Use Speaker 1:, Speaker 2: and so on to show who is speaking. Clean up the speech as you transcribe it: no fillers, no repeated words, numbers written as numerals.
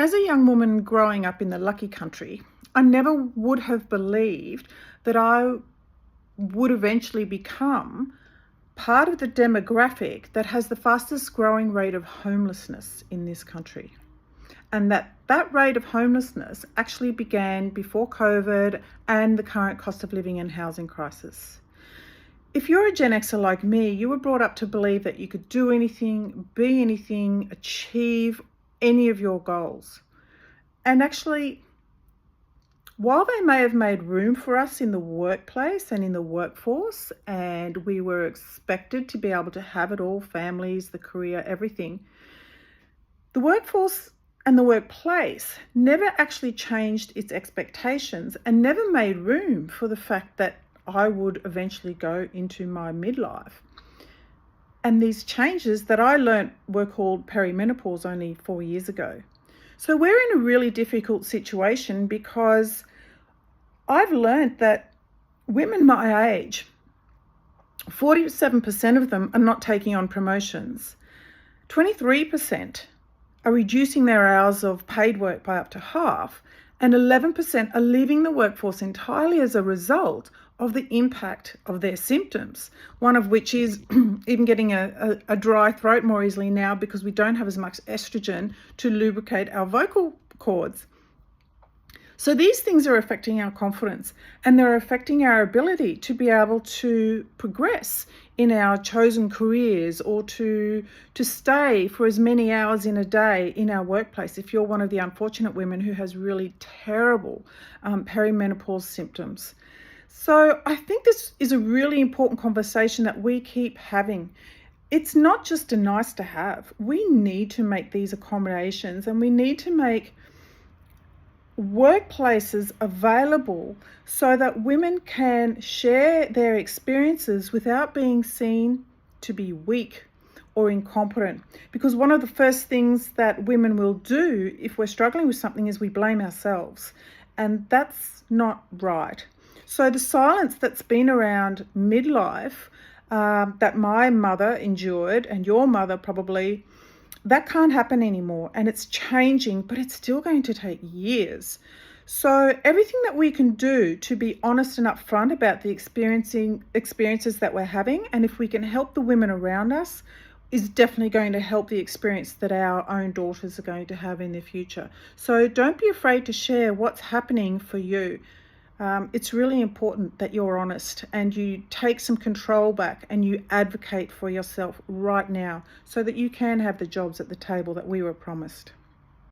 Speaker 1: As a young woman growing up in the lucky country, I never would have believed that I would eventually become part of the demographic that has the fastest growing rate of homelessness in this country. And that rate of homelessness actually began before COVID and the current cost of living and housing crisis. If you're a Gen Xer like me, you were brought up to believe that you could do anything, be anything, achieve any of your goals. And actually, while they may have made room for us in the workplace and in the workforce, and we were expected to be able to have it all, families, the career, everything, the workforce and the workplace never actually changed its expectations and never made room for the fact that I would eventually go into my midlife. And these changes that I learnt were called perimenopause only 4 years ago. So we're in a really difficult situation because I've learnt that women my age, 47% of them are not taking on promotions. 23% are reducing their hours of paid work by up to half, and 11% are leaving the workforce entirely as a result of the impact of their symptoms, one of which is even getting a dry throat more easily now because we don't have as much estrogen to lubricate our vocal cords. So these things are affecting our confidence, and they're affecting our ability to be able to progress in our chosen careers or to stay for as many hours in a day in our workplace if you're one of the unfortunate women who has really terrible perimenopause symptoms. So I think this is a really important conversation that we keep having. It's not just a nice to have. We need to make these accommodations, and we need to make workplaces available so that women can share their experiences without being seen to be weak or incompetent. Because one of the first things that women will do if we're struggling with something is we blame ourselves, and that's not right. So the silence that's been around midlife that my mother endured, and your mother probably, that can't happen anymore, and it's changing, but it's still going to take years. So everything that we can do to be honest and upfront about the experiences that we're having, and if we can help the women around us, is definitely going to help the experience that our own daughters are going to have in the future. So don't be afraid to share what's happening for you. It's really important that you're honest and you take some control back and you advocate for yourself right now so that you can have the jobs at the table that we were promised.